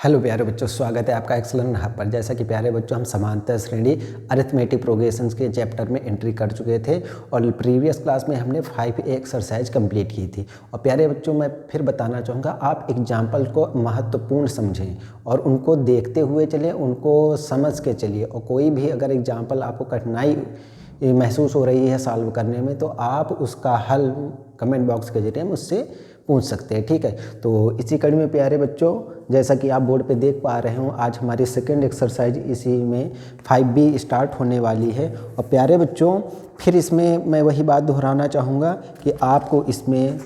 Hello प्यारे बच्चों, स्वागत है आपका एक्सेलेंट हब पर। जैसा कि प्यारे बच्चों हम समांतर श्रेणी अरिथमेटिक प्रोग्रेशंस के चैप्टर में एंट्री कर चुके थे और प्रीवियस क्लास में हमने 5A एक्सरसाइज कंप्लीट की थी। और प्यारे बच्चों मैं फिर बताना चाहूँगा, आप एग्जाम्पल को महत्वपूर्ण समझें और उनको देखते हुए चलें, उनको समझ के चलिए। और कोई भी अगर एग्जाम्पल आपको कठिनाई महसूस हो रही है सॉल्व करने में, तो आप उसका हल कमेंट बॉक्स के जरिए मुझसे पूछ सकते हैं, ठीक है। तो इसी कड़ी में प्यारे बच्चों, जैसा कि आप बोर्ड पे देख पा रहे हो, आज हमारी सेकंड एक्सरसाइज इसी में 5B स्टार्ट होने वाली है। और प्यारे बच्चों फिर इसमें मैं वही बात दोहराना चाहूँगा कि आपको इसमें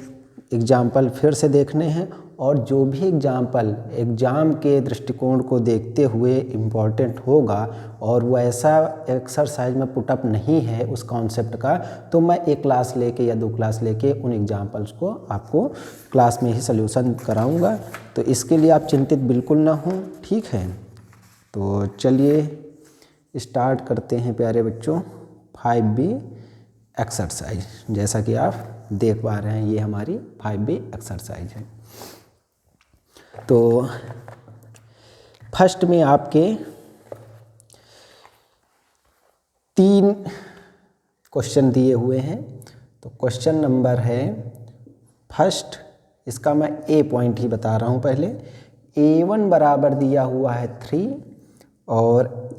एग्जाम्पल फिर से देखने हैं और जो भी एग्जाम्पल एग्ज़ाम के दृष्टिकोण को देखते हुए इम्पॉर्टेंट होगा और वो ऐसा एक्सरसाइज में पुटअप नहीं है उस कॉन्सेप्ट का, तो मैं एक क्लास लेके या 2 क्लास लेके उन एग्जाम्पल्स को आपको क्लास में ही सल्यूशन कराऊंगा। तो इसके लिए आप चिंतित बिल्कुल ना हों, ठीक है। तो चलिए स्टार्ट करते हैं प्यारे बच्चों 5B एक्सरसाइज। जैसा कि आप देख पा रहे हैं, ये हमारी 5B एक्सरसाइज है। तो फर्स्ट में आपके 3 क्वेश्चन दिए हुए हैं। तो क्वेश्चन नंबर है फर्स्ट, इसका मैं ए पॉइंट ही बता रहा हूँ पहले। A1 बराबर दिया हुआ है 3 और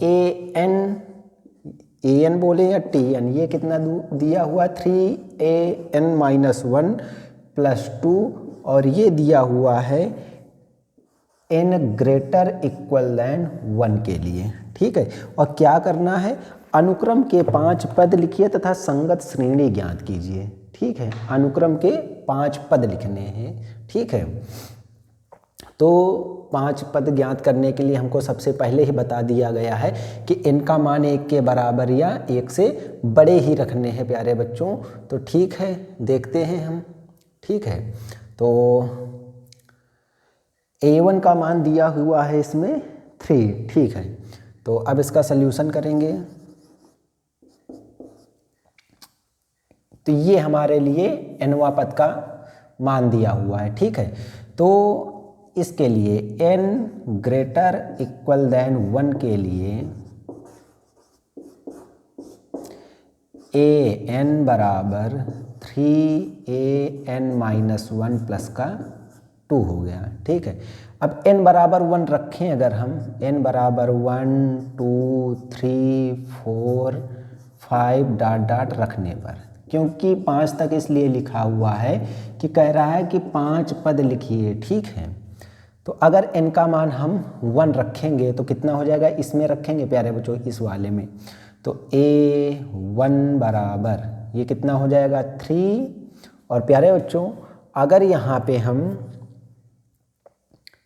AN बोले या TN, ये कितना दिया हुआ 3AN-1 + 2 और ये दिया हुआ है n ग्रेटर इक्वल दैन 1 के लिए, ठीक है। और क्या करना है, अनुक्रम के 5 पद लिखिए तथा संगत श्रेणी ज्ञात कीजिए, ठीक है। अनुक्रम के 5 पद लिखने हैं, ठीक है। तो 5 पद ज्ञात करने के लिए हमको सबसे पहले ही बता दिया गया है कि इनका मान 1 के बराबर या 1 से बड़े ही रखने हैं प्यारे बच्चों। तो ठीक है, देखते हैं हम, ठीक है। तो A1 का मान दिया हुआ है इसमें 3, ठीक है। तो अब इसका सल्यूशन करेंगे। तो ये हमारे लिए nवां पद का मान दिया हुआ है, ठीक है। तो इसके लिए n ग्रेटर इक्वल दैन 1 के लिए AN बराबर 3AN-1 प्लस का 2 हो गया, ठीक है। अब n बराबर 1 रखें, अगर हम n बराबर 1 2 3 4 5 डॉट डॉट रखने पर, क्योंकि 5 तक इसलिए लिखा हुआ है कि कह रहा है कि 5 पद लिखिए, ठीक है। तो अगर n का मान हम 1 रखेंगे तो कितना हो जाएगा, इसमें रखेंगे प्यारे बच्चों, इस वाले में। तो A1 बराबर ये कितना हो जाएगा 3। और प्यारे बच्चों अगर यहाँ पे हम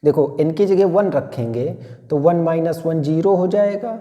देखो n की जगह 1 रखेंगे तो 1 - 1 0 हो जाएगा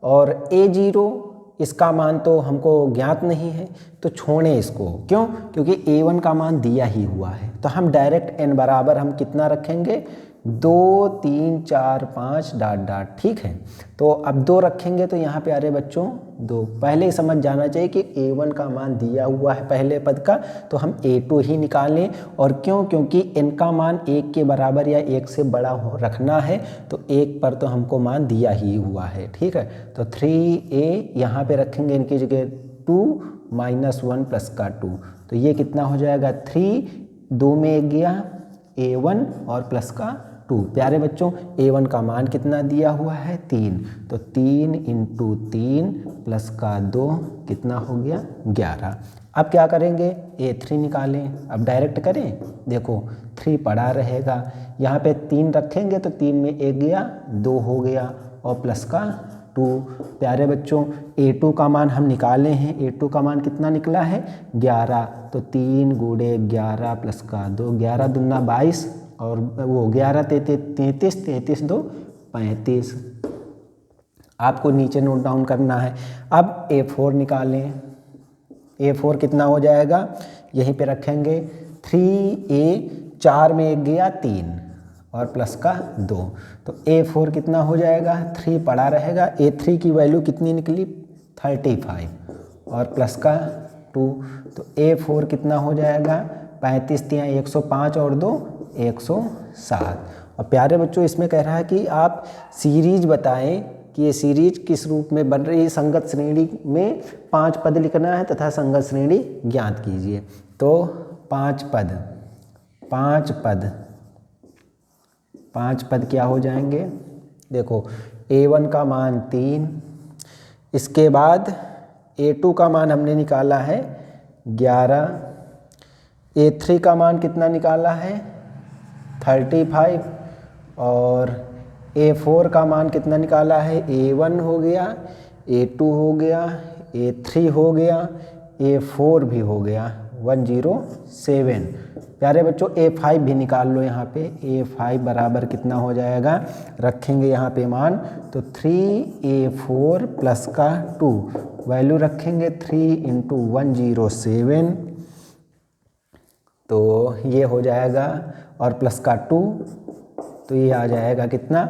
और A0 इसका मान तो हमको ज्ञात नहीं है, तो छोड़ें इसको। क्यों? क्योंकि A1 का मान दिया ही हुआ है। तो हम डायरेक्ट n बराबर हम कितना रखेंगे, 2 3 4 5 डॉट डॉट, ठीक है। तो अब 2 रखेंगे तो यहाँ पे आ रहे बच्चों 2। पहले ही समझ जाना चाहिए कि A1 का मान दिया हुआ है पहले पद का, तो हम A2 ही निकालें। और क्यों? क्योंकि n का मान 1 के बराबर या 1 से बड़ा रखना है, तो 1 पर तो हमको मान दिया ही हुआ है, ठीक है। तो 3A यहाँ पे रखेंगे इनकी जगह 2 - 1 प्लस का 2, तो ये कितना हो जाएगा 3, 2 में 1 गया A1 और प्लस का 2। प्यारे बच्चों A1 का मान कितना दिया हुआ है 3, तो 3 × 3 प्लस का 2 कितना हो गया 11। अब क्या करेंगे, A3 निकालें। अब डायरेक्ट करें, देखो 3 पड़ा रहेगा, यहाँ पे 3 रखेंगे तो 3 में 1 गया 2 हो गया और प्लस का 2। प्यारे बच्चों A2 का मान हम निकाले हैं, A2 का मान कितना निकला है 11, तो 3 × 11 प्लस का 2, 11 दूना 22 और वो 11 33 33 2 35। आपको नीचे नोट डाउन करना है। अब A4 निकालें। A4 कितना हो जाएगा, यहीं पे रखेंगे 3A 4 में 1 गया 3 और प्लस का 2, तो A4 कितना हो जाएगा 3 पड़ा रहेगा। A3 की वैल्यू कितनी निकली 35 और प्लस का 2, तो A4 कितना हो जाएगा 35 × 105 और 2 107 और प्यारे बच्चों इसमें कह रहा है कि आप सीरीज बताएं कि ये सीरीज किस रूप में बन रही है। संगत श्रेणी में 5 पद लिखना है तथा संगत श्रेणी ज्ञात कीजिए। तो 5 पद क्या हो जाएंगे, देखो A1 का मान 3, इसके बाद A2 का मान हमने निकाला है 11, A3 का मान कितना निकाला है 35, और A4 का मान कितना निकाला है, A1 हो गया, A2 हो गया, A3 हो गया, A4 भी हो गया 107। प्यारे बच्चों A5 भी निकाल लो यहाँ पे। A5 बराबर कितना हो जाएगा, रखेंगे यहाँ पे मान तो 3A4 प्लस का 2, वैल्यू रखेंगे 3 × 107, तो ये हो जाएगा, और प्लस का 2 तो ये आ जाएगा कितना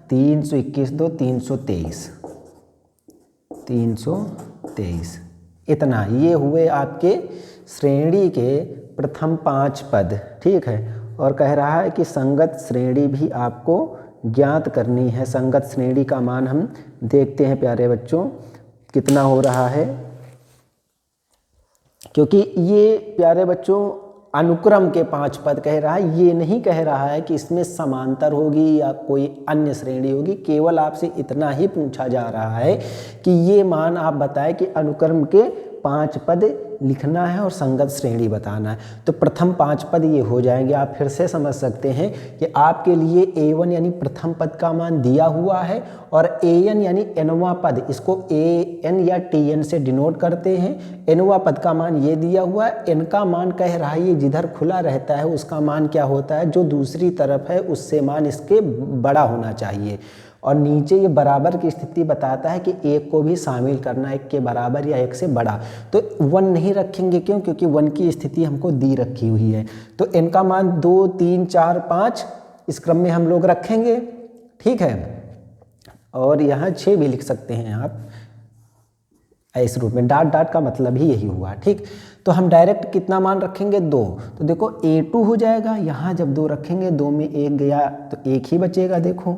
321 2 323। इतना ये हुए आपके श्रेणी के प्रथम 5 पद। ठीक है, और कह रहा है कि संगत श्रेणी भी आपको ज्ञात करनी है। संगत श्रेणी का मान हम देखते हैं प्यारे बच्चों कितना हो रहा है, क्योंकि ये प्यारे बच्चों अनुक्रम के 5 पद कह रहा है, ये नहीं कह रहा है कि इसमें समांतर होगी या कोई अन्य श्रेणी होगी। केवल आपसे इतना ही पूछा जा रहा है कि ये मान आप बताएं कि अनुक्रम के 5 पद लिखना है और संगत श्रेणी बताना है। तो प्रथम 5 पद ये हो जाएंगे। आप फिर से समझ सकते हैं कि आपके लिए A1 यानी प्रथम पद का मान दिया हुआ है, और AN यानी nवां पद, इसको AN या TN से डिनोट करते हैं। nवां पद का मान ये दिया हुआ है। n का मान कह रहा है ये जिधर खुला रहता है उसका मान क्या होता है, जो दूसरी तरफ है उससे मान इसके बड़ा होना चाहिए। और नीचे ये बराबर की स्थिति बताता है कि 1 को भी शामिल करना, 1 के बराबर या 1 से बड़ा। तो 1 नहीं रखेंगे, क्यों, क्योंकि 1 की स्थिति हमको दी रखी हुई है। तो n का मान 2 3 4 5 इस क्रम में हम लोग रखेंगे। ठीक है, और यहाँ 6 भी लिख सकते हैं आप इस रूप में, डॉट डॉट का मतलब ही यही हुआ। ठीक, तो हम डायरेक्ट कितना मान रखेंगे 2, तो देखो A2 हो जाएगा। यहाँ जब 2 रखेंगे, 2 में 1 गया तो 1 ही बचेगा, देखो,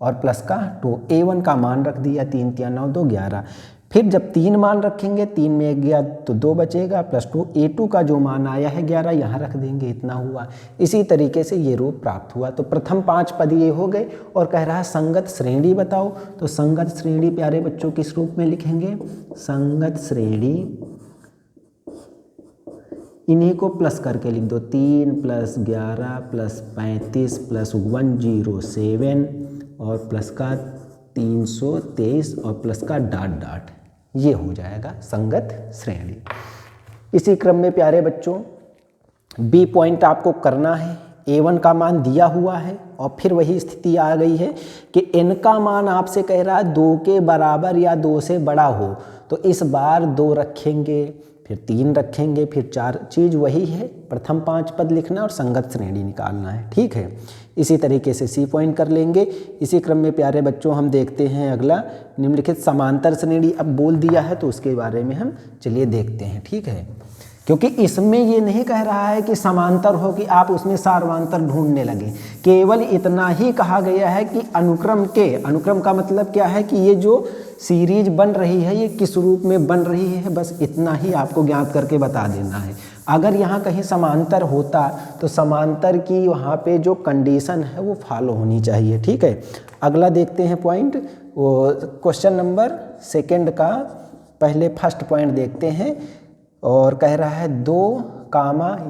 और प्लस का 2। A1 का मान रख दिया 3 3 9 2 11। फिर जब 3 मान रखेंगे, 3 में 1 गया तो 2 बचेगा, प्लस 2। A2 का जो मान आया है 11 यहाँ रख देंगे, इतना हुआ। इसी तरीके से ये रूप प्राप्त हुआ। तो प्रथम 5 पद ये हो गए, और कह रहा है संगत श्रेणी बताओ। तो संगत श्रेणी प्यारे बच्चों किस रूप में लिखेंगे, संगत श्रेणी इन्हीं को प्लस करके लिख दो, 3 + 11 + 35 + 107 और प्लस का 323 और प्लस का डॉट डॉट, ये हो जाएगा संगत श्रेणी। इसी क्रम में प्यारे बच्चों बी पॉइंट आपको करना है। A1 का मान दिया हुआ है, और फिर वही स्थिति आ गई है कि n का मान आपसे कह रहा है 2 के बराबर या 2 से बड़ा हो। तो इस बार 2 रखेंगे, फिर 3 रखेंगे, फिर 4। चीज़ वही है, प्रथम 5 पद लिखना और संगत श्रेणी निकालना है। ठीक है, इसी तरीके से सी पॉइंट कर लेंगे। इसी क्रम में प्यारे बच्चों हम देखते हैं अगला निम्नलिखित समांतर श्रेणी। अब बोल दिया है तो उसके बारे में हम चलिए देखते हैं। ठीक है, क्योंकि इसमें ये नहीं कह रहा है कि समांतर हो कि आप उसमें सार्वांतर ढूंढने लगे। केवल इतना ही कहा गया है कि अनुक्रम का मतलब क्या है कि ये जो सीरीज बन रही है ये किस रूप में बन रही है, बस इतना ही आपको ज्ञात करके बता देना है। अगर यहाँ कहीं समांतर होता तो समांतर की वहाँ पे जो कंडीशन है वो फॉलो होनी चाहिए। ठीक है, अगला देखते हैं पॉइंट, वो क्वेश्चन नंबर 2 का पहले फर्स्ट पॉइंट देखते हैं। और कह रहा है 2,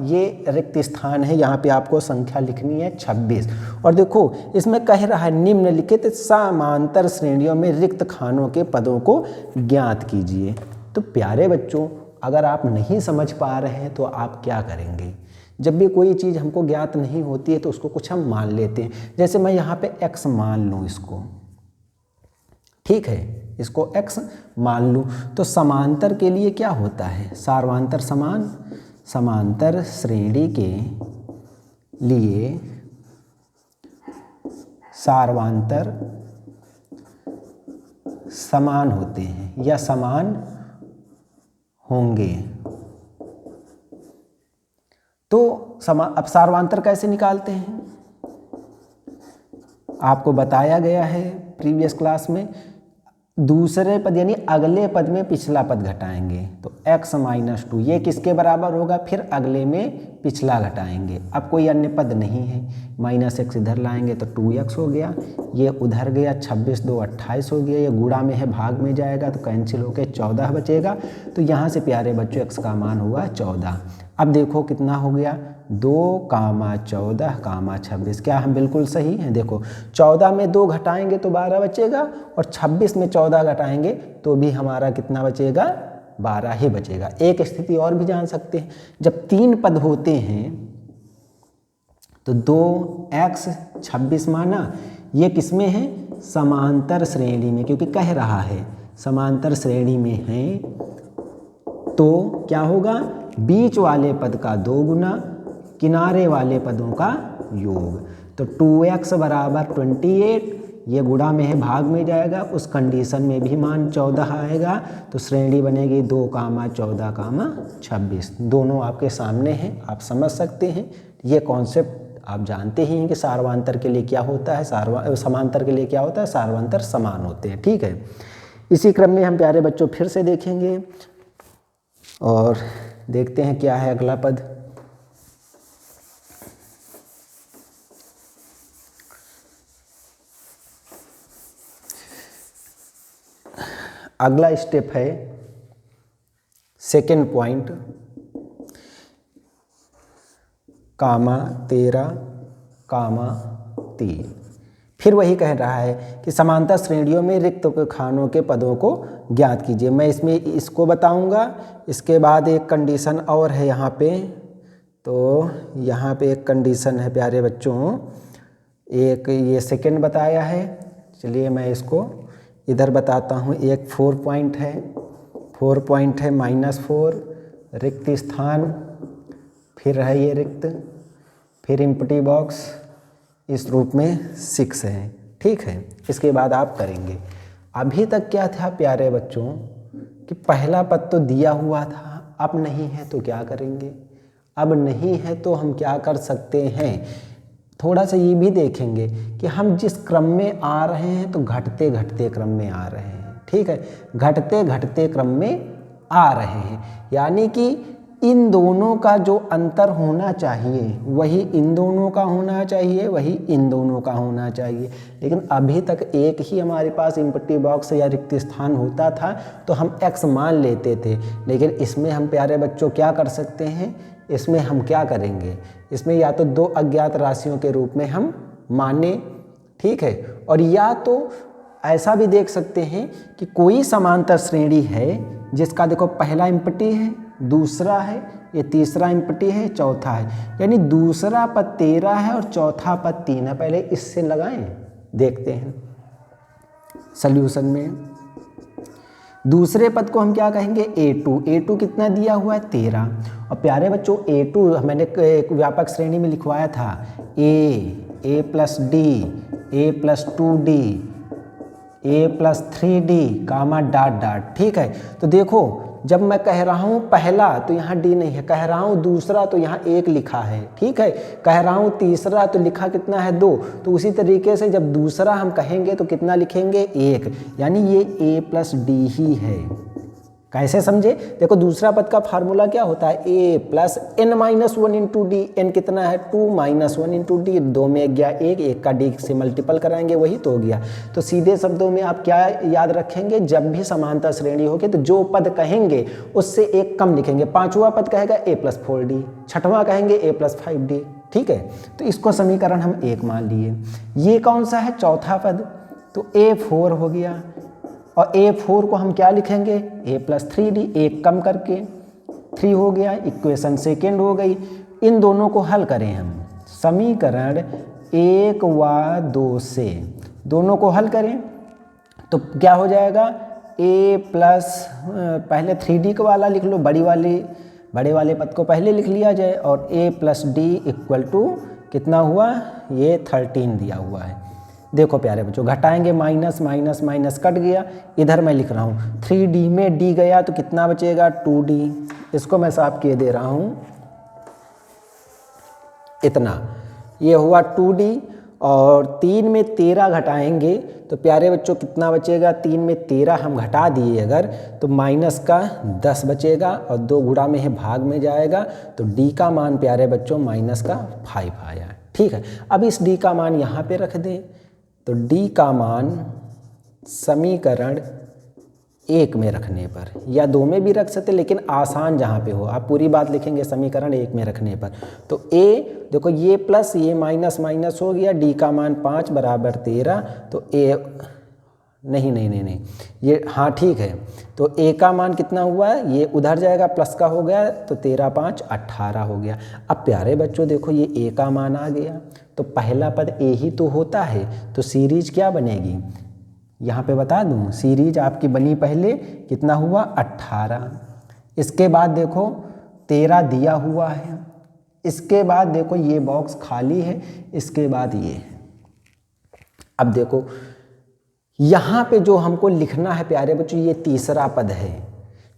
ये रिक्त स्थान है, यहाँ पे आपको संख्या लिखनी है 26। और देखो इसमें कह रहा है निम्नलिखित समांतर श्रेणियों में रिक्त खानों के पदों को ज्ञात कीजिए। तो प्यारे बच्चों अगर आप नहीं समझ पा रहे हैं तो आप क्या करेंगे, जब भी कोई चीज़ हमको ज्ञात नहीं होती है तो उसको कुछ हम मान लेते हैं। जैसे मैं यहाँ पे x मान लूँ इसको, ठीक है, इसको x मान लूँ, तो समांतर के लिए क्या होता है, सार्वांतर समांतर श्रेणी के लिए सार्वांतर समान होते हैं या समान होंगे। तो अब सार्वांतर कैसे निकालते हैं, आपको बताया गया है प्रीवियस क्लास में, दूसरे पद यानी अगले पद में पिछला पद घटाएंगे तो x माइनस 2 ये किसके बराबर होगा, फिर अगले में पिछला घटाएंगे। अब कोई अन्य पद नहीं है, माइनस x इधर लाएंगे तो 2x हो गया, ये उधर गया 26 2 28 हो गया, ये गुणा में है भाग में जाएगा तो कैंसिल होकर 14 बचेगा। तो यहाँ से प्यारे बच्चों x का मान हुआ 14। अब देखो कितना हो गया 2, 14, 26। क्या हम बिल्कुल सही हैं? देखो 14 में 2 घटाएंगे तो 12 बचेगा और 26 में 14 घटाएंगे तो भी हमारा कितना बचेगा, 12 ही बचेगा। एक स्थिति और भी जान सकते हैं, जब 3 पद होते हैं तो 2x 26 माना, ये किसमें है, समांतर श्रेणी में, क्योंकि कह रहा है समांतर श्रेणी में है तो क्या होगा, बीच वाले पद का 2 गुना किनारे वाले पदों का योग। तो 2x बराबर 28, ये गुणा में है भाग में जाएगा, उस कंडीशन में भी मान 14 आएगा तो श्रेणी बनेगी 2, 14, 26। दोनों आपके सामने हैं, आप समझ सकते हैं। ये कॉन्सेप्ट आप जानते ही हैं कि सार्वांतर के लिए क्या होता है, समांतर के लिए क्या होता है, सार्वांतर समान होते हैं। ठीक है, इसी क्रम में हम प्यारे बच्चों फिर से देखेंगे और देखते हैं क्या है अगला पद। अगला स्टेप है सेकेंड पॉइंट, कामा 13, कामा 3। फिर वही कह रहा है कि समांतर श्रेणियों में रिक्त खानों के पदों को ज्ञात कीजिए। मैं इसमें इसको बताऊंगा, इसके बाद एक कंडीशन और है यहाँ पे। तो यहाँ पे एक कंडीशन है प्यारे बच्चों, एक ये सेकंड बताया है, चलिए मैं इसको इधर बताता हूँ। एक 4 पॉइंट है, 4 पॉइंट है -4 रिक्त स्थान, फिर है ये रिक्त, फिर एम्प्टी बॉक्स, इस रूप में 6 है। ठीक है, इसके बाद आप करेंगे। अभी तक क्या था प्यारे बच्चों कि पहला पद तो दिया हुआ था, अब नहीं है तो क्या करेंगे, अब नहीं है तो हम क्या कर सकते हैं, थोड़ा सा ये भी देखेंगे कि हम जिस क्रम में आ रहे हैं तो घटते घटते क्रम में आ रहे हैं। ठीक है, घटते घटते क्रम में आ रहे हैं, यानी कि इन दोनों का जो अंतर होना चाहिए वही इन दोनों का होना चाहिए, वही इन दोनों का होना चाहिए। लेकिन अभी तक एक ही हमारे पास एम्प्टी बॉक्स या रिक्त स्थान होता था तो हम x मान लेते थे। लेकिन इसमें हम प्यारे बच्चों क्या कर सकते हैं, इसमें हम क्या करेंगे, इसमें या तो 2 अज्ञात राशियों के रूप में हम माने, ठीक है, और या तो ऐसा भी देख सकते हैं कि कोई समांतर श्रेणी है जिसका देखो पहला एम्प्टी है, दूसरा है, ये तीसरा एम्प्टी है, चौथा है, यानी दूसरा पद 13 है और चौथा पद 3 है। पहले इससे लगाएं, देखते हैं सॉल्यूशन में। दूसरे पद को हम क्या कहेंगे, A2। A2 कितना दिया हुआ है, 13। और प्यारे बच्चों A2 मैंने एक व्यापक श्रेणी में लिखवाया था, A plus D, A plus 2D, A plus 3D, comma dot dot. ठीक है, तो देखो जब मैं कह रहा हूँ पहला तो यहाँ D नहीं है, कह रहा हूँ दूसरा तो यहाँ 1 लिखा है, ठीक है, कह रहा हूँ तीसरा तो लिखा कितना है 2। तो उसी तरीके से जब दूसरा हम कहेंगे तो कितना लिखेंगे, 1, यानी ये A प्लस D ही है। कैसे समझे, देखो दूसरा पद का फार्मूला क्या होता है, A plus n-1 into D. N कितना है, 2-1 इंटू डी, 2 में 1 गया 1, 1 का D से मल्टीपल कराएंगे वही तो हो गया। तो सीधे शब्दों में आप क्या याद रखेंगे, जब भी समांतर श्रेणी होगी तो जो पद कहेंगे उससे 1 कम लिखेंगे। 5वां पद कहेगा A प्लस 4D, 6वां कहेंगे A प्लस 5D। ठीक है, तो इसको समीकरण हम 1 मान लिए। ये कौन सा है, चौथा पद, तो A4 हो गया। और A4 को हम क्या लिखेंगे, A प्लस 3D, 1 कम करके 3 हो गया, इक्वेशन सेकेंड हो गई। इन दोनों को हल करें हम, समीकरण 1 व 2 से दोनों को हल करें तो क्या हो जाएगा, A प्लस पहले 3D का वाला लिख लो, बड़े वाले पद को पहले लिख लिया जाए, और A plus D equal to कितना हुआ, ये 13 दिया हुआ है। देखो प्यारे बच्चों, घटाएंगे माइनस माइनस माइनस कट गया, इधर मैं लिख रहा हूँ 3D में D गया तो कितना बचेगा, 2D। इसको मैं साफ किए दे रहा हूँ, इतना ये हुआ 2D। और 3 में 13 घटाएंगे तो प्यारे बच्चों कितना बचेगा, 3 में 13 हम घटा दिए अगर तो माइनस का 10 बचेगा और 2 गुणा में है भाग में जाएगा, तो डी का मान प्यारे बच्चों माइनस का 5 आया। ठीक है, अब इस डी का मान यहाँ पे रख दें तो डी का मान समीकरण 1 में रखने पर या 2 में भी रख सकते, लेकिन आसान जहाँ पे हो, आप पूरी बात लिखेंगे समीकरण 1 में रखने पर। तो ए देखो ये प्लस ये माइनस माइनस हो गया, डी का मान 5 बराबर 13, तो ए नहीं ये हाँ ठीक है, तो ए का मान कितना हुआ है, ये उधर जाएगा प्लस का हो गया, तो 13 5 18 हो गया। अब प्यारे बच्चों देखो ये ए का मान आ गया, तो पहला पद ए ही तो होता है, तो सीरीज क्या बनेगी, यहाँ पे बता दूँ सीरीज आपकी बनी पहले कितना हुआ 18, इसके बाद देखो 13 दिया हुआ है, इसके बाद देखो ये बॉक्स खाली है, इसके बाद ये। अब देखो यहाँ पे जो हमको लिखना है प्यारे बच्चों ये तीसरा पद है,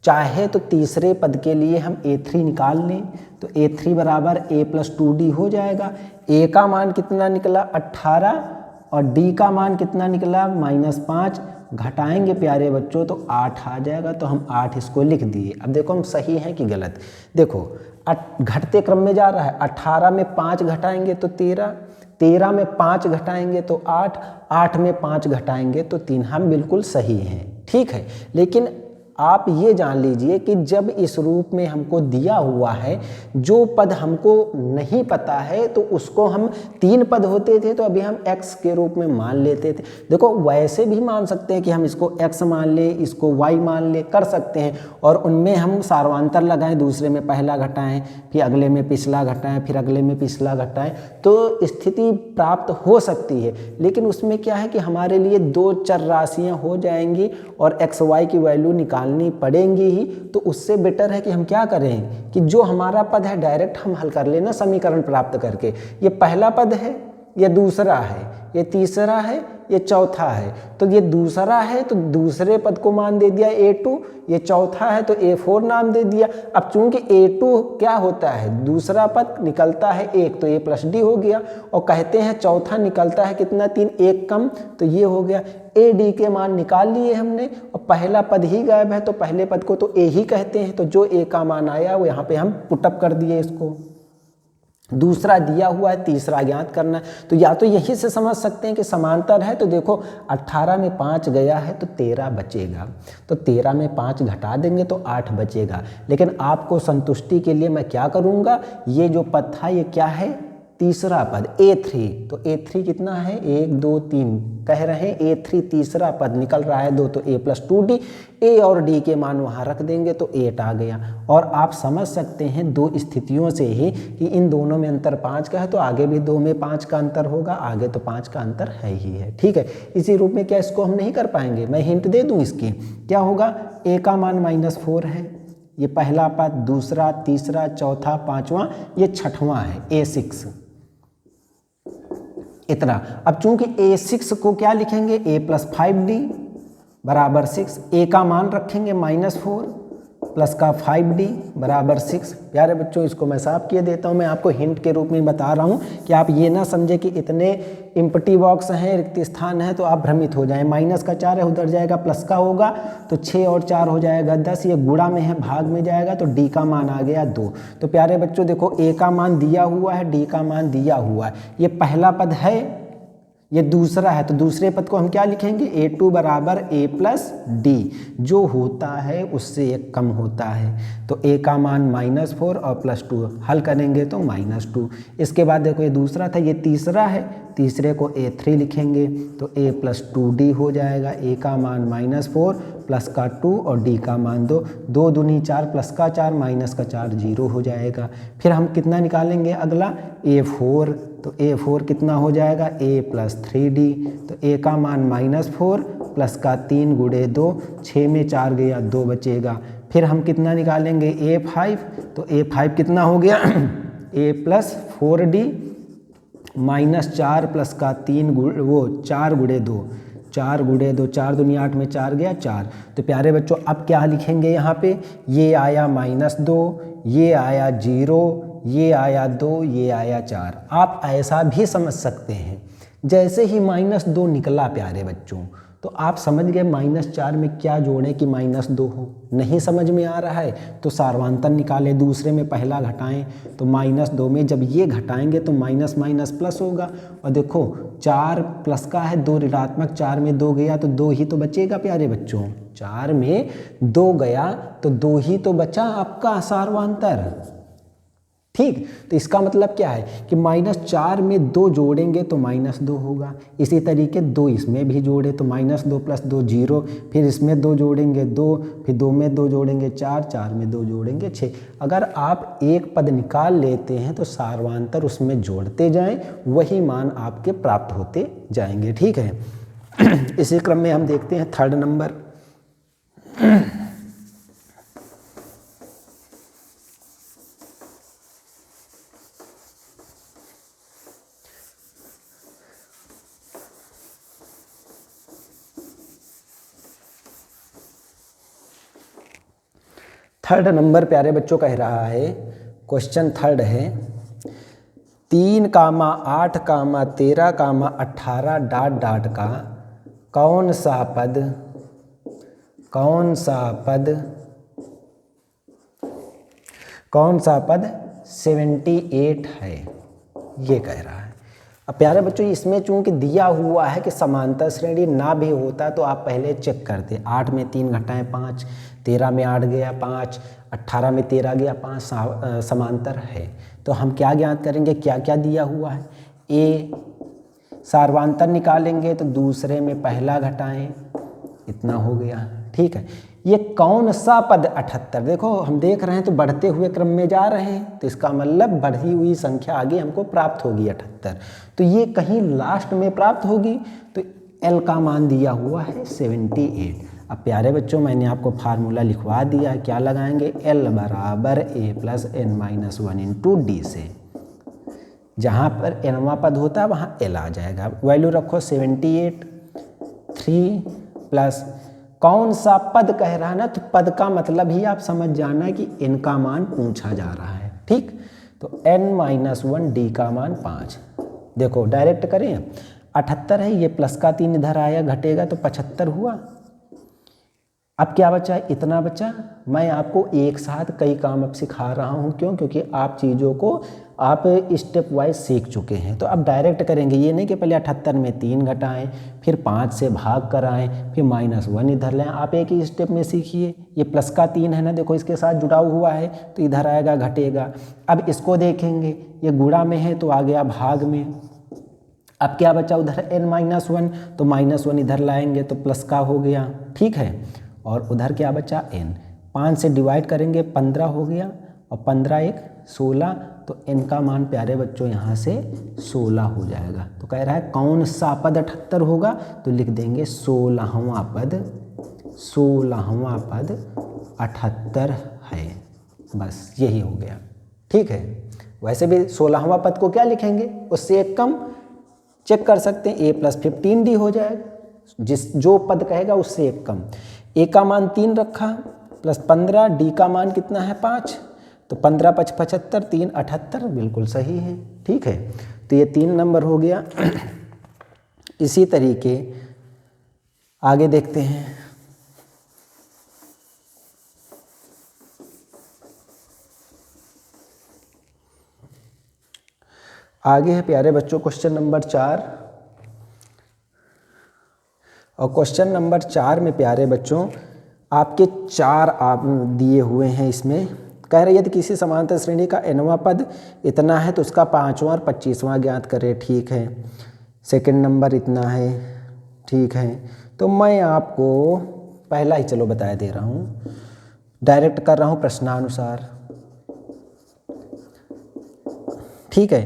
चाहे तो तीसरे पद के लिए हम a3 निकाल लें, तो a3 बराबर a + 2d हो जाएगा। a का मान कितना निकला 18 और d का मान कितना निकला -5, घटाएंगे प्यारे बच्चों तो 8 आ जाएगा, तो हम 8 इसको लिख दिए। अब देखो हम सही हैं कि गलत, देखो घटते क्रम में जा रहा है, 18 में 5 घटाएंगे तो 13, 13 में 5 घटाएंगे तो 8, 8 में 5 घटाएंगे तो 3, हम बिल्कुल सही हैं। ठीक है, लेकिन आप ये जान लीजिए कि जब इस रूप में हमको दिया हुआ है, जो पद हमको नहीं पता है तो उसको हम 3 पद होते थे तो अभी हम x के रूप में मान लेते थे। देखो वैसे भी मान सकते हैं कि हम इसको x मान ले, इसको y मान ले, कर सकते हैं, और उनमें हम सार्वधातर लगाएं, दूसरे में पहला घटाएं, फिर अगले में पिछला घटाएं, फिर अगले में पिछला घटाएं, तो स्थिति प्राप्त हो सकती है। लेकिन उसमें क्या है कि हमारे लिए 2 चर राशियाँ हो जाएंगी और x y की वैल्यू निकालनी पड़ेंगी ही, तो उससे बेटर है कि हम क्या करें कि जो हमारा पद है डायरेक्ट हम हल कर लेना समीकरण प्राप्त करके। ये पहला पद है, ये दूसरा है, ये तीसरा है, ये चौथा है, तो ये दूसरा है तो दूसरे पद को मान दे दिया a2, ये चौथा है तो a4 नाम दे दिया। अब चूंकि a2 क्या होता है, दूसरा पद निकलता है 1, तो a + d हो गया, और कहते हैं चौथा निकलता है कितना 3, 1 कम, तो ये हो गया। a d के मान निकाल लिए हमने, और पहला पद ही गायब है तो पहले पद को तो a ही कहते हैं, तो जो a का मान आया वो यहाँ पे हम पुटअप कर दिए इसको। दूसरा दिया हुआ है, तीसरा ज्ञात करना है, तो या तो यहीं से समझ सकते हैं कि समांतर है, तो देखो 18 में 5 गया है तो 13 बचेगा, तो 13 में 5 घटा देंगे तो 8 बचेगा। लेकिन आपको संतुष्टि के लिए मैं क्या करूँगा, ये जो पद था ये क्या है, तीसरा पद a3, तो a3 कितना है 1 2 3 कह रहे हैं, a3 तीसरा पद निकल रहा है 2, तो a + 2d, a और d के मान वहाँ रख देंगे तो 8 आ गया। और आप समझ सकते हैं 2 स्थितियों से ही कि इन दोनों में अंतर 5 का है, तो आगे भी 2 में 5 का अंतर होगा, आगे तो 5 का अंतर है ही है। ठीक है, इसी रूप में क्या इसको हम नहीं कर पाएंगे, मैं हिंट दे दूँ इसकी, क्या होगा, a का मान -4 है, ये पहला पद, दूसरा, तीसरा, चौथा, पाँचवां, ये छठवां है a6, इतना। अब चूंकि a6 को क्या लिखेंगे, a + 5d बराबर 6, a का मान रखेंगे -4 प्लस का 5d बराबर 6। प्यारे बच्चों इसको मैं साफ किए देता हूँ, मैं आपको हिंट के रूप में बता रहा हूँ कि आप ये ना समझे कि इतने इम्पटी बॉक्स हैं, रिक्त स्थान है तो आप भ्रमित हो जाएं। माइनस का 4 है, उधर जाएगा प्लस का होगा तो 6 और 4 हो जाएगा 10, ये गुणा में है भाग में जाएगा, तो d का मान आ गया 2। तो प्यारे बच्चों देखो a का मान दिया हुआ है, d का मान दिया हुआ है, ये पहला पद है, ये दूसरा है, तो दूसरे पद को हम क्या लिखेंगे, a2 बराबर a + d, जो होता है उससे 1 कम होता है, तो a का मान -4 और +2 हल करेंगे तो -2। इसके बाद देखो ये दूसरा था, ये तीसरा है, तीसरे को a3 लिखेंगे तो a + 2d हो जाएगा, a का मान -4 प्लस का 2 और d का मान 2, 2 दूनी 4 प्लस का 4 माइनस का 4 0 हो जाएगा। फिर हम कितना निकालेंगे अगला, a4, तो a4 कितना हो जाएगा, a + 3d, तो a का मान -4 प्लस का 3 गुणे 2, 6 में 4 गया 2 बचेगा। फिर हम कितना निकालेंगे, a5, तो a5 कितना हो गया a + 4d -4 प्लस का 3 4 गुणे 2, 4 गुणे 2, 4 दूनी 8 में 4 गया 4। तो प्यारे बच्चों अब क्या लिखेंगे यहाँ पे, ये आया -2, ये आया 0, ये आया 2, ये आया 4। आप ऐसा भी समझ सकते हैं जैसे ही -2 निकला प्यारे बच्चों, तो आप समझ गए -4 में क्या जोड़ें कि -2 हो। नहीं समझ में आ रहा है तो सार्वधातुक निकालें, दूसरे में पहला घटाएं तो -2 में जब ये घटाएंगे तो माइनस माइनस प्लस होगा। और देखो 4 प्लस का है, 2 ऋणात्मक, 4 में 2 गया तो 2 ही तो बचेगा प्यारे बच्चों। 4 में 2 गया तो 2 ही तो बचा आपका सार्वधातुक। ठीक, तो इसका मतलब क्या है कि -4 में 2 जोड़ेंगे तो -2 होगा। इसी तरीके 2 इसमें भी जोड़े तो -2 + 2 0, फिर इसमें 2 जोड़ेंगे 2, फिर 2 में 2 जोड़ेंगे 4, 4 में 2 जोड़ेंगे 6। अगर आप एक पद निकाल लेते हैं तो सार्वधातुक उसमें जोड़ते जाएं, वही मान आपके प्राप्त होते जाएंगे। ठीक है। इसी क्रम में हम देखते हैं थर्ड नंबर। थर्ड नंबर प्यारे बच्चों कह रहा है, क्वेश्चन थर्ड है 3, 8, 13, 18 डॉट डॉट का कौन सा पद 78 है, ये कह रहा है। अब प्यारे बच्चों इसमें चूंकि दिया हुआ है कि समांतर श्रेणी ना भी होता तो आप पहले चेक करते। 8 में 3 घटाएं 5, 13 में 8 गया 5, 18 में 13 गया 5, समांतर है। तो हम क्या ज्ञात करेंगे, क्या क्या दिया हुआ है। ए सार्वधातुक निकालेंगे तो दूसरे में पहला घटाएं, इतना हो गया। ठीक है, ये कौन सा पद 78, देखो हम देख रहे हैं तो बढ़ते हुए क्रम में जा रहे हैं, तो इसका मतलब बढ़ी हुई संख्या आगे हमको प्राप्त होगी 78। तो ये कहीं लास्ट में प्राप्त होगी, तो L का मान दिया हुआ है 78। अब प्यारे बच्चों मैंने आपको फार्मूला लिखवा दिया है, क्या लगाएंगे, L बराबर A + n-1 × D से। जहाँ पर nवां पद होता है वहाँ L आ जाएगा। वैल्यू रखो 78, 3 प्लस कौन सा पद कह रहा है ना, तो पद का मतलब ही आप समझ जाना कि n का मान पूछा जा रहा है। ठीक, तो n-1 D का मान 5। देखो डायरेक्ट करें, 78 है, ये प्लस का 3 इधर आया, घटेगा तो 75 हुआ। अब क्या बचा, इतना बचा। मैं आपको एक साथ कई काम अब सिखा रहा हूँ, क्यों, क्योंकि आप चीज़ों को आप स्टेप वाइज सीख चुके हैं। तो अब डायरेक्ट करेंगे, ये नहीं कि पहले 78 में 3 घटाएं, फिर 5 से भाग कराएं, फिर -1 इधर लें। आप एक ही स्टेप में सीखिए। ये प्लस का 3 है ना, देखो इसके साथ जुड़ा हुआ है तो इधर आएगा, घटेगा। अब इसको देखेंगे, ये गुणा में है तो आ गया भाग में। अब क्या बचा उधर n-1, तो -1 इधर लाएंगे तो प्लस का हो गया। ठीक है, और उधर क्या बचा n, 5 से डिवाइड करेंगे 15 हो गया, और 15 1 16, तो n का मान प्यारे बच्चों यहाँ से 16 हो जाएगा। तो कह रहा है कौन सा पद 78 होगा, तो लिख देंगे 16वां पद 78 है। बस यही हो गया। ठीक है, वैसे भी 16वां पद को क्या लिखेंगे, उससे एक कम चेक कर सकते हैं, a + 15d हो जाएगा। जो पद कहेगा उससे एक कम। a का मान 3 रखा प्लस 15, d का मान कितना है 5, तो 15 × 5 = 75, 3 78, बिल्कुल सही है। ठीक है, तो ये 3 नंबर हो गया। इसी तरीके आगे देखते हैं। आगे है प्यारे बच्चों क्वेश्चन नंबर 4, और क्वेश्चन नंबर 4 में प्यारे बच्चों आपके 4 आप दिए हुए हैं। इसमें कह रही है यदि किसी समांतर श्रेणी का nवां पद इतना है तो उसका 5वां और 25वां ज्ञात करें। ठीक है, सेकंड नंबर इतना है। ठीक है, तो मैं आपको पहला ही चलो बताया दे रहा हूँ, डायरेक्ट कर रहा हूँ प्रश्नानुसार। ठीक है,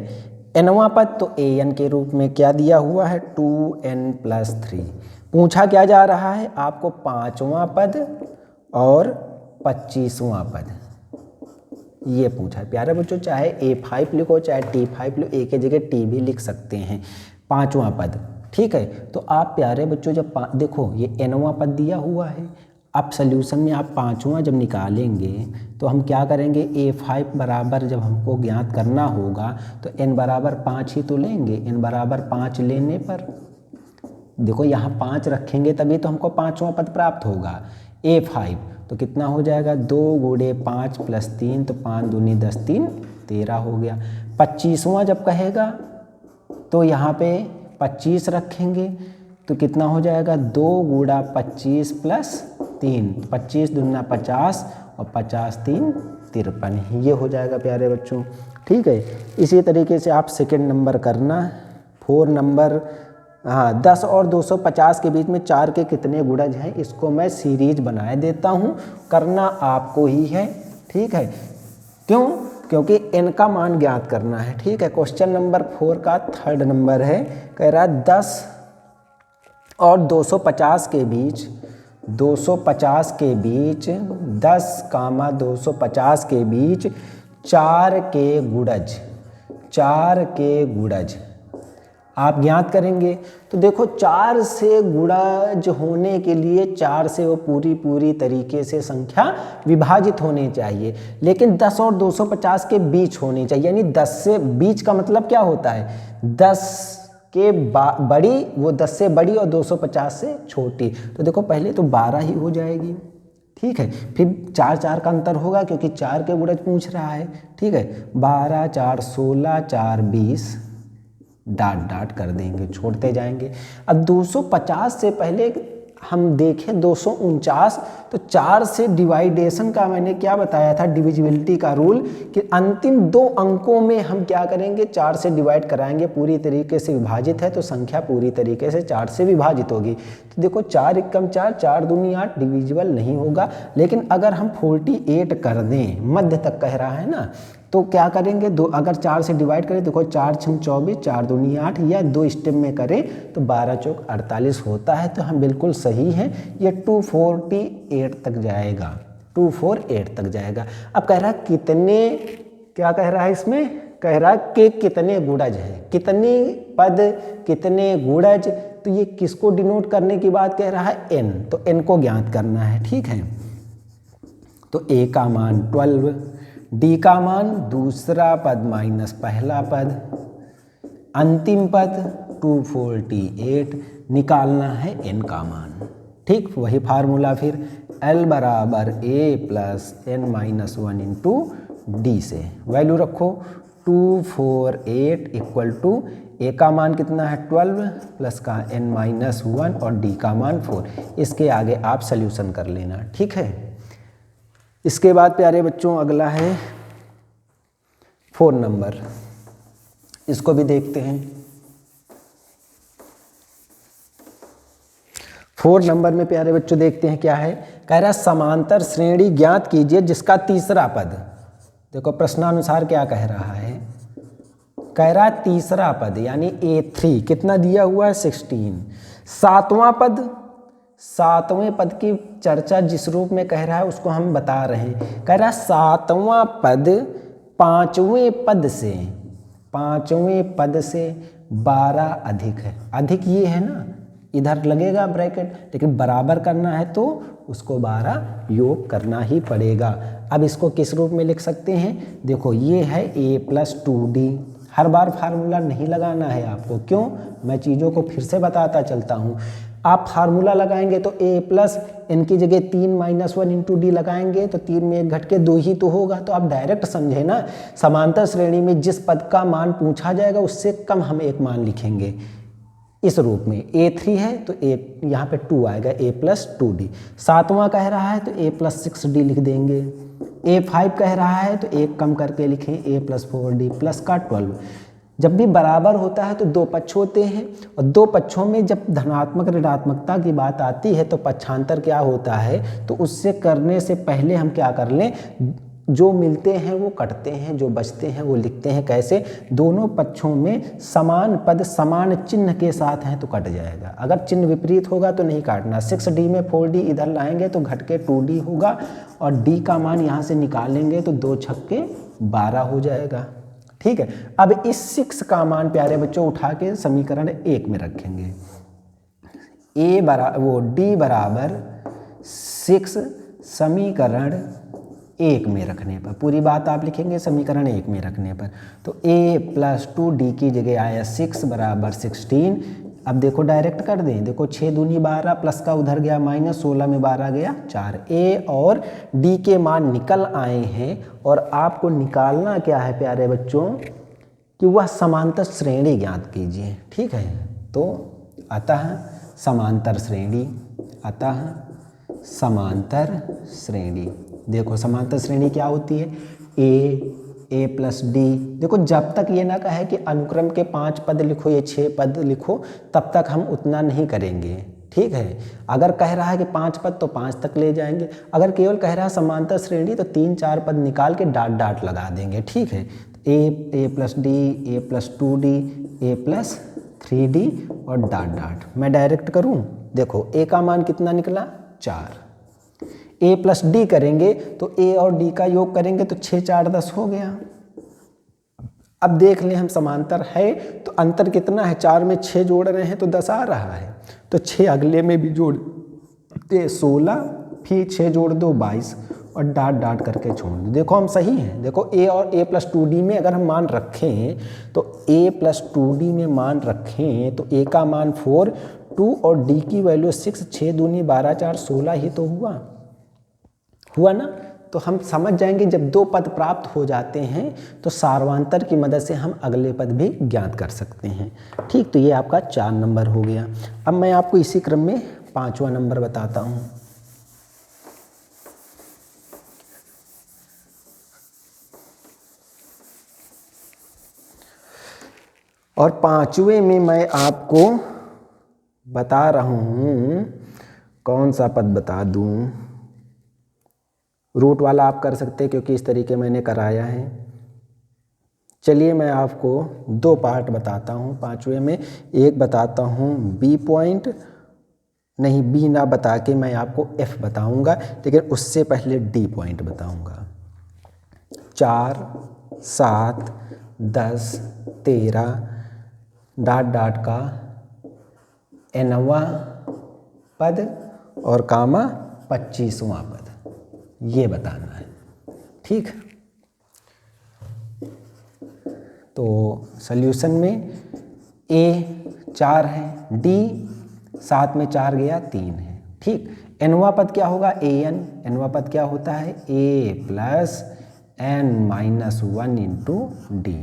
nवां पद तो an के रूप में क्या दिया हुआ है, 2n + 3। पूछा क्या जा रहा है, आपको 5वां पद और 25वां पद ये पूछा है। प्यारे बच्चों चाहे A5 लिखो चाहे T5 लिखो, A की जगह T भी लिख सकते हैं, 5वां पद। ठीक है, तो आप प्यारे बच्चों जब देखो ये nवां पद दिया हुआ है, अब सल्यूशन में आप पाँचवा जब निकालेंगे तो हम क्या करेंगे, a5 बराबर जब हमको ज्ञात करना होगा तो n बराबर 5 ही तो लेंगे। n बराबर 5 लेने पर देखो यहाँ 5 रखेंगे तभी तो हमको पाँचवा पद प्राप्त होगा। a5 तो कितना हो जाएगा, 2 गुणे 5 प्लस 3 तो 5 दूनी 10, 3 13 हो गया। 25वां जब कहेगा तो यहाँ पे 25 रखेंगे तो कितना हो जाएगा, 2 गुणा 25 प्लस 3, 25 दूना 50 और 50 3 53, ये हो जाएगा प्यारे बच्चों। ठीक है, इसी तरीके से आप सेकंड नंबर करना। 4 नंबर, हाँ 10 और 250 के बीच में 4 के कितने गुणज हैं, इसको मैं सीरीज बनाए देता हूँ, करना आपको ही है। ठीक है, क्यों, क्योंकि n का मान ज्ञात करना है। ठीक है, क्वेश्चन नंबर 4 का थर्ड नंबर है, कह रहा है 10 और 250 के बीच, 250 के बीच 10, 250 के बीच 4 के गुणज, 4 के गुणज आप ज्ञात करेंगे। तो देखो 4 से गुणज होने के लिए 4 से वो पूरी तरीके से संख्या विभाजित होनी चाहिए, लेकिन 10 और 250 के बीच होनी चाहिए। यानी 10 से बीच का मतलब क्या होता है, 10 के बड़ी, वो 10 से बड़ी और 250 से छोटी। तो देखो पहले तो 12 ही हो जाएगी। ठीक है, फिर 4 4 का अंतर होगा क्योंकि 4 के गुणज पूछ रहा है। ठीक है, 12 4 16, 4 20, डाट डाट कर देंगे, छोड़ते जाएंगे। अब 250 से पहले हम देखें 249, तो 4 से डिवाइडेशन का मैंने क्या बताया था, डिविजिबिलिटी का रूल, कि अंतिम 2 अंकों में हम क्या करेंगे, 4 से डिवाइड कराएंगे, पूरी तरीके से विभाजित है तो संख्या पूरी तरीके से 4 से विभाजित होगी। तो देखो 4 एकम 4, 4 दूनी 8, डिविजिबल नहीं होगा। लेकिन अगर हम 48 कर दें, मध्य तक कह रहा है ना, तो क्या करेंगे, अगर 4 से डिवाइड करें, देखो 4 6 24, 4 दूनी 8, या 2 स्टेप में करें तो 12 चौक 48 होता है। तो हम बिल्कुल सही हैं, ये 248 तक जाएगा, 248 तक जाएगा। अब कह रहा है कितने, क्या कह रहा है इसमें, कह रहा है कि कितने गुणज है, कितने पद, कितने गुणज। तो ये किसको डिनोट करने की बात कह रहा है, n, तो n को ज्ञात करना है। ठीक है, तो a का मान 12, d का मान दूसरा पद माइनस पहला पद, अंतिम पद 248, निकालना है n का मान। ठीक, वही फार्मूला फिर L बराबर a plus n minus 1 into D से वैल्यू रखो। 248 इक्वल टू a का मान कितना है 12 प्लस का n माइनस 1 और d का मान 4। इसके आगे आप सल्यूशन कर लेना। ठीक है, इसके बाद प्यारे बच्चों अगला है 4 नंबर, इसको भी देखते हैं। 4 नंबर में प्यारे बच्चों देखते हैं क्या है, कह रहा है समांतर श्रेणी ज्ञात कीजिए जिसका तीसरा पद, देखो प्रश्नानुसार क्या कह रहा है, कह रहा है तीसरा पद यानी A3 कितना दिया हुआ है 16, सातवां पद, सातवें पद की चर्चा जिस रूप में कह रहा है उसको हम बता रहे हैं। कह रहा है सातवां पद पांचवें पद से, पांचवें पद से 12 अधिक है। अधिक ये है ना, इधर लगेगा ब्रैकेट, लेकिन बराबर करना है तो उसको 12 योग करना ही पड़ेगा। अब इसको किस रूप में लिख सकते हैं, देखो ये है a plus 2d। Her bar formula नहीं लगाना है आपको, क्यों, मैं चीज़ों को फिर से बताता चलता हूँ। आप फार्मूला लगाएंगे तो a प्लस n की जगह 3 माइनस 1 इंटू डी लगाएंगे तो 3 में 1 घट के 2 ही तो होगा। तो आप डायरेक्ट समझे ना, समांतर श्रेणी में जिस पद का मान पूछा जाएगा उससे कम हम एक मान लिखेंगे इस रूप में। a3 है तो a यहाँ पे 2 आएगा, a प्लस 2d। सातवां कह रहा है तो a प्लस 6d लिख देंगे। a5 कह रहा है तो एक कम करके लिखें a प्लस 4d प्लस का 12। जब भी बराबर होता है तो 2 पक्ष होते हैं, और 2 पक्षों में जब धनात्मक ऋणात्मकता की बात आती है तो पक्षांतर क्या होता है, तो उससे करने से पहले हम क्या कर लें, जो मिलते हैं वो कटते हैं, जो बचते हैं वो लिखते हैं। कैसे, दोनों पक्षों में समान पद समान चिन्ह के साथ हैं तो कट जाएगा, अगर चिन्ह विपरीत होगा तो नहीं काटना। 6d में 4d इधर लाएंगे तो घट के 2d होगा, और d का मान यहाँ से निकालेंगे तो 2 छक्के 12 हो जाएगा। ठीक है, अब इस 6 का मान प्यारे बच्चों उठा के समीकरण 1 में रखेंगे। d बराबर 6 समीकरण 1 में रखने पर, पूरी बात आप लिखेंगे समीकरण 1 में रखने पर, तो a + 2d की जगह आया 6 = 16। अब देखो डायरेक्ट कर दें, देखो 6 दूनी 12 प्लस का उधर गया माइनस, 16 में 12 गया 4। a और d के मान निकल आए हैं और आपको निकालना क्या है प्यारे बच्चों कि वह समांतर श्रेणी ज्ञात कीजिए। ठीक है, तो अतः समांतर श्रेणी, अतः समांतर श्रेणी, देखो समांतर श्रेणी क्या होती है, a + d। देखो जब तक ये ना कहे कि अनुक्रम के 5 पद लिखो या 6 पद लिखो तब तक हम उतना नहीं करेंगे। ठीक है, अगर कह रहा है कि 5 पद तो 5 तक ले जाएंगे, अगर केवल कह रहा है समांतर श्रेणी तो 3-4 पद निकाल के डाट डाट लगा देंगे। ठीक है, a + d, a + 2d, a + 3d और डाट डाट। मैं डायरेक्ट करूं, देखो a का मान कितना निकला 4, a + d करेंगे तो a और d का योग करेंगे तो 6 4 10 हो गया। अब देख लें हम समांतर है तो अंतर कितना है, 4 में 6 जोड़ रहे हैं तो 10 आ रहा है, तो 6 अगले में भी जोड़ते 16, फिर 6 जोड़ दो 22 और डाट डाट करके छोड़ दो। देखो हम सही हैं, देखो a और a + 2d में अगर हम मान रखें तो a + 2d में मान रखें तो a का मान 4, 2 और d की वैल्यू 6, 6 दूनी 12 4 16 ही तो हुआ ना। तो हम समझ जाएंगे जब 2 पद प्राप्त हो जाते हैं तो सार्वधातुक की मदद से हम अगले पद भी ज्ञात कर सकते हैं। ठीक, तो ये आपका 4 नंबर हो गया। अब मैं आपको इसी क्रम में 5वां नंबर बताता हूँ। और 5वें में मैं आपको बता रहा हूँ, कौन सा पद बता दूँ, रूट वाला आप कर सकते हैं क्योंकि इस तरीके मैंने कराया है। चलिए मैं आपको 2 पार्ट बताता हूँ 5वें में। एक बताता हूँ बी पॉइंट, नहीं बी ना बता के मैं आपको एफ बताऊँगा, लेकिन उससे पहले डी पॉइंट बताऊँगा। 4 7 10 13 डाट डाट का nवां पद और कामा 25वां पद, ये बताना है। ठीक, तो सॉल्यूशन में a 4 है, d 7 में 4 गया 3 है। ठीक, nवां पद क्या होगा an, nवां पद क्या होता है a + n - 1 × d।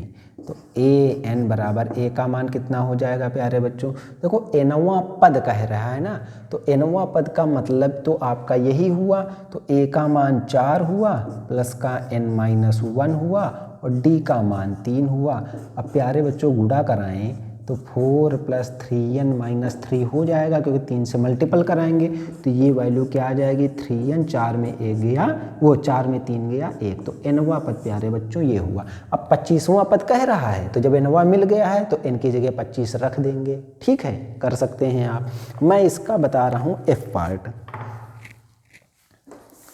तो an बराबर a का मान कितना हो जाएगा प्यारे बच्चों, देखो nवां पद कह रहा है ना, तो nवां पद का मतलब तो आपका यही हुआ, तो a का मान 4 हुआ प्लस का n - 1 हुआ और d का मान 3 हुआ। अब प्यारे बच्चों गुणा कराएं तो 4 + 3n - 3 हो जाएगा क्योंकि 3 से मल्टीपल कराएंगे, तो ये वैल्यू क्या आ जाएगी 3n, 4 में 1 गया, वो 4 में 3 गया 1, तो nवां पद प्यारे बच्चों ये हुआ। अब 25वां पद कह रहा है तो जब nवां मिल गया है तो n की जगह 25 रख देंगे। ठीक है, कर सकते हैं आप। मैं इसका बता रहा हूँ एफ पार्ट,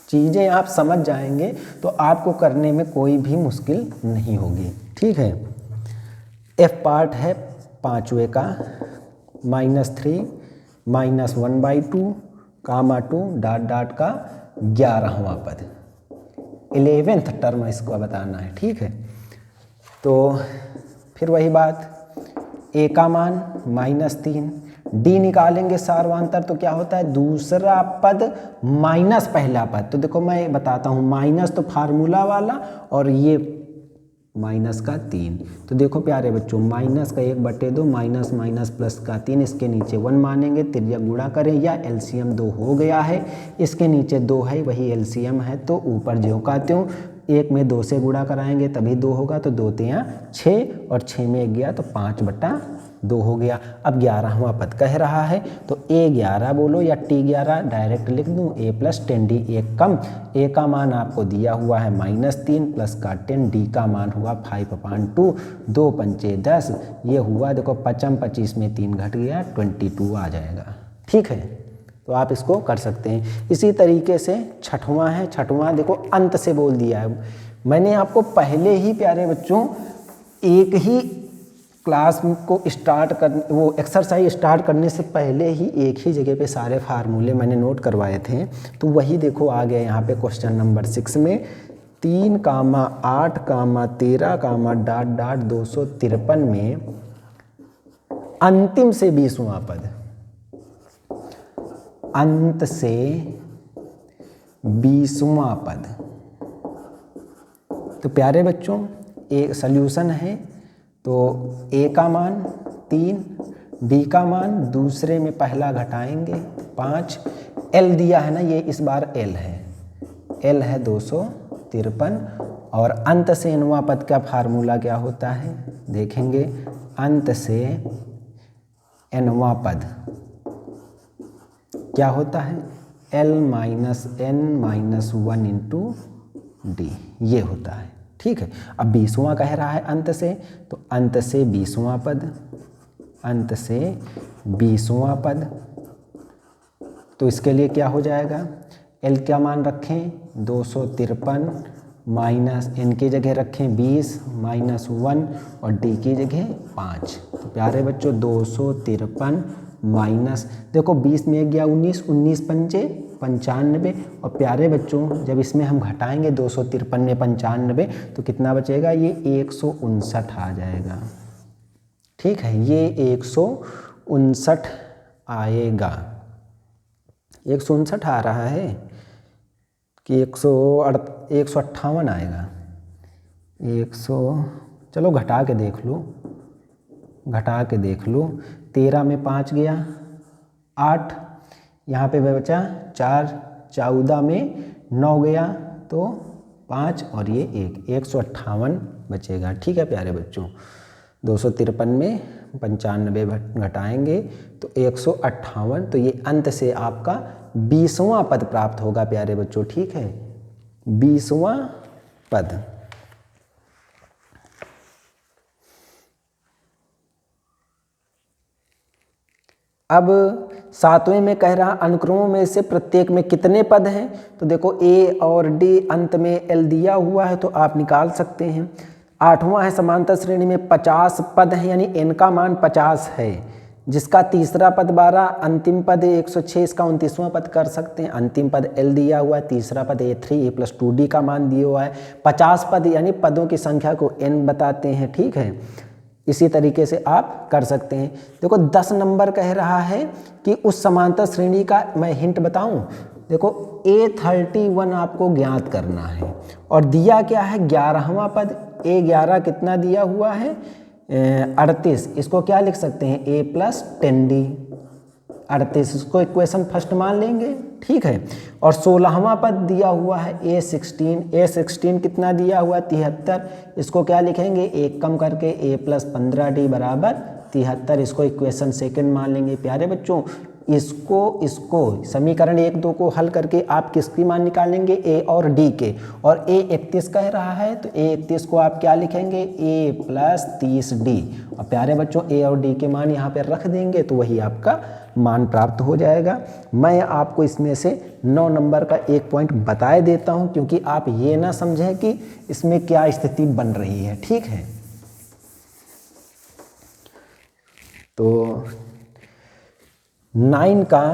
चीज़ें आप समझ जाएंगे तो आपको करने में कोई भी मुश्किल नहीं होगी। ठीक है, एफ पार्ट है 5वें का -3 -1/2 कामा 2 डाट डाट का 11वां पद, 11th टर्म इसको बताना है। ठीक है, तो फिर वही बात, a का मान -3, d निकालेंगे सार्वधातुक तो क्या होता है दूसरा पद माइनस पहला पद। तो देखो मैं बताता हूँ, माइनस तो फार्मूला वाला और ये माइनस का 3। तो देखो प्यारे बच्चों माइनस का 1/2 माइनस माइनस प्लस का 3, इसके नीचे 1 मानेंगे, त्रिज्या गुणा करें या एलसीएम 2 हो गया है, इसके नीचे 2 है वही एलसीएम है, तो ऊपर ज्यों का त्यों 1 में 2 से गुणा कराएंगे तभी 2 होगा, तो 2 3 6 और 6 में 1 गया तो 5/2 हो गया। अब 11वां पद कह रहा है तो a11 बोलो या t11 डायरेक्ट लिख दूं, a + 10d 1 कम, a का मान आपको दिया हुआ है -3 प्लस का 10, d का मान हुआ 5/2, 2 पंचे 10, ये हुआ देखो 5 25 में 3 घट गया 22 आ जाएगा। ठीक है, तो आप इसको कर सकते हैं। इसी तरीके से 6वां है, 6वां देखो अंत से बोल दिया है। मैंने आपको पहले ही प्यारे बच्चों एक ही क्लास को स्टार्ट कर वो एक्सरसाइज स्टार्ट करने से पहले ही एक ही जगह पे सारे फार्मूले मैंने नोट करवाए थे, तो वही देखो आ गया यहाँ पे क्वेश्चन नंबर 6 में 3, 8, 13, डॉट डॉट 253 में अंतिम से 20वां पद, अंत से 20वां पद। तो प्यारे बच्चों एक सल्यूशन है, तो ए का मान 3, डी का मान दूसरे में पहला घटाएंगे 5, एल दिया है ना, ये इस बार एल है 253, और अंत से nवां पद का फार्मूला क्या होता है देखेंगे। अंत से nवां पद क्या होता है, l minus n minus 1 into D, ये होता है। ठीक है, अब 20वां कह रहा है अंत से, तो अंत से 20वां पद, अंत से 20वां पद, तो इसके लिए क्या हो जाएगा, l क्या मान रखें 253 माइनस n की जगह रखें 20 माइनस 1 और d की जगह 5। तो प्यारे बच्चों 253 माइनस, देखो 20 में गया 19, 19 पंचे 95, और प्यारे बच्चों जब इसमें हम घटाएंगे 253 में 95 तो कितना बचेगा, ये 159 आ जाएगा। ठीक है, ये 159 आएगा। 159 आ रहा है कि 158 आएगा, 100, चलो घटा के देख लो, घटा के देख लो। 13 में 5 गया 8, यहाँ पे बचा 4, 14 में 9 गया तो 5 और ये 1, 158 बचेगा। ठीक है प्यारे बच्चों, 253 में 95 घटाएंगे तो 158, तो ये अंत से आपका 20वां पद प्राप्त होगा प्यारे बच्चों। ठीक है, 20वां पद। अब 7वें में कह रहा अनुक्रमों में से प्रत्येक में कितने पद हैं, तो देखो ए और डी अंत में एल दिया हुआ है तो आप निकाल सकते हैं। 8वां है समांतर श्रेणी में 50 पद हैं, यानी एन का मान 50 है, जिसका तीसरा पद 12, अंतिम पद 106, इसका 29वां पद कर सकते हैं। अंतिम पद एल दिया हुआ है, तीसरा पद A3, A प्लस 2D का मान दिया हुआ है। 50 पद यानी पदों की संख्या को n बताते हैं। ठीक है, इसी तरीके से आप कर सकते हैं। देखो 10 नंबर कह रहा है कि उस समांतर श्रेणी का, मैं हिंट बताऊं, देखो A31 आपको ज्ञात करना है और दिया क्या है 11वां पद, A11 कितना दिया हुआ है 38, इसको क्या लिख सकते हैं A प्लस 10D 38, इसको इक्वेशन फर्स्ट मान लेंगे। ठीक है, और 16वां पद दिया हुआ है A16 कितना दिया हुआ 73, इसको क्या लिखेंगे एक कम करके A प्लस 15D बराबर 73, इसको इक्वेशन सेकंड मान लेंगे। प्यारे बच्चों इसको समीकरण 1, 2 को हल करके आप किसकी मान निकालेंगे A और D के, और A31 कह रहा है तो A31 को आप क्या लिखेंगे A प्लस 30D, और प्यारे बच्चों A और D के मान यहाँ पे रख देंगे तो वही आपका मान प्राप्त हो जाएगा। मैं आपको इसमें से 9 नंबर का एक पॉइंट बताए देता हूँ, क्योंकि आप ये ना समझें कि इसमें क्या स्थिति बन रही है। ठीक है, तो 9 का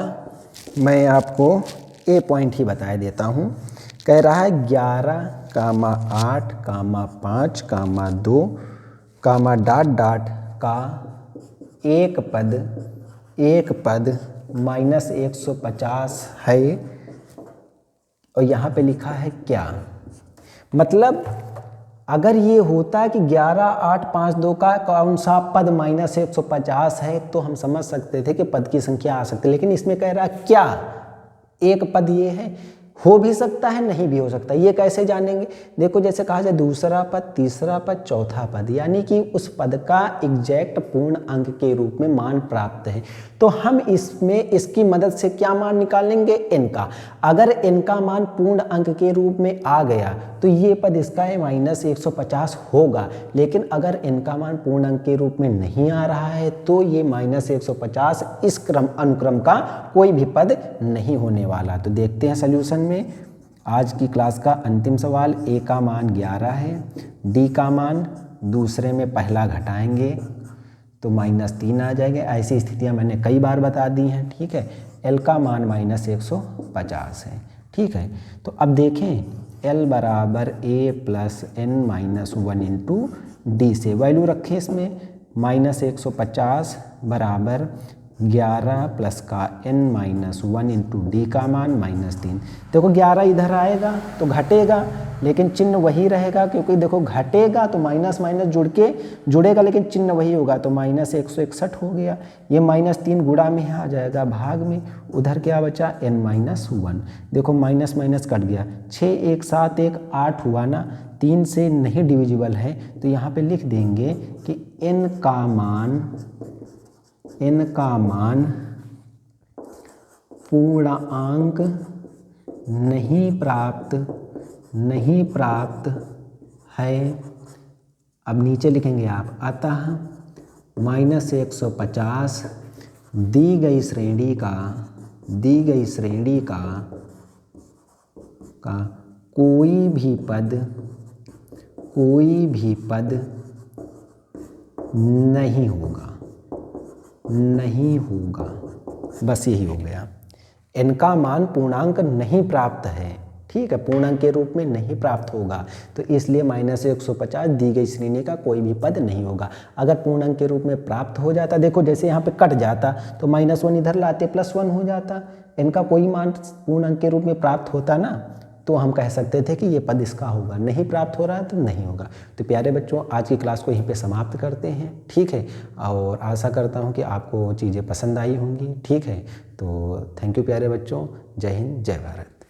मैं आपको ए पॉइंट ही बताए देता हूँ। कह रहा है 11, 8, 5, 2, डॉट डॉट का एक पद माइनस 150 है, और यहाँ पे लिखा है क्या, मतलब अगर ये होता कि 11, 8, 5, 2 का कौन सा पद माइनस 150 है तो हम समझ सकते थे कि पद की संख्या आ सकती है, लेकिन इसमें कह रहा है क्या एक पद ये है, हो भी सकता है नहीं भी हो सकता। ये कैसे जानेंगे, देखो जैसे कहा जाए दूसरा पद, तीसरा पद, चौथा पद, यानी कि उस पद का एग्जैक्ट पूर्ण अंक के रूप में मान प्राप्त है, तो हम इसमें इसकी मदद से क्या मान निकालेंगे n का। अगर n का मान पूर्ण अंक के रूप में आ गया तो ये पद इसका है माइनस 150 होगा, लेकिन अगर n का मान पूर्ण अंक के रूप में नहीं आ रहा है तो ये माइनस 150 इस अनुक्रम का कोई भी पद नहीं होने वाला। तो देखते हैं सॉल्यूशन में। आज की क्लास का अंतिम सवाल, a का मान 11 है, d का मान दूसरे में पहला घटाएंगे तो -3 आ जाएंगे। ऐसी स्थितियाँ मैंने कई बार बता दी हैं, ठीक है। L का मान -150 है, ठीक है। तो अब देखें L बराबर A + n-1 इंटू डी से वैल्यू रखें इसमें, -150 बराबर 11 प्लस का n-1 इंटू डी का मान -3। देखो 11 इधर आएगा तो घटेगा, लेकिन चिन्ह वही रहेगा, क्योंकि देखो घटेगा तो माइनस माइनस जुड़ेगा, लेकिन चिन्ह वही होगा, तो -161 हो गया। ये -3 गुणा में आ जाएगा भाग में, उधर क्या बचा n-1। देखो माइनस माइनस कट गया, 6 1 7 1 8 हुआ ना, 3 से नहीं डिविजिबल है, तो यहाँ पे लिख देंगे कि n का मान पूर्णांक नहीं प्राप्त है। अब नीचे लिखेंगे आप, अतः -150 दी गई श्रेणी का कोई भी पद नहीं होगा। बस यही हो गया। n का मान पूर्णांक नहीं प्राप्त है, ठीक है, पूर्णांक के रूप में नहीं प्राप्त होगा, तो इसलिए -150 दी गई श्रेणी का कोई भी पद नहीं होगा। अगर पूर्णांक के रूप में प्राप्त हो जाता, देखो जैसे यहाँ पे कट जाता तो -1 इधर लाते +1 हो जाता, n का कोई मान पूर्णांक के रूप में प्राप्त होता ना, तो हम कह सकते थे कि ये पद इसका होगा। नहीं प्राप्त हो रहा है तो नहीं होगा। तो प्यारे बच्चों, आज की क्लास को यहीं पे समाप्त करते हैं, ठीक है, और आशा करता हूँ कि आपको चीज़ें पसंद आई होंगी, ठीक है। तो थैंक यू प्यारे बच्चों, जय हिंद जय भारत।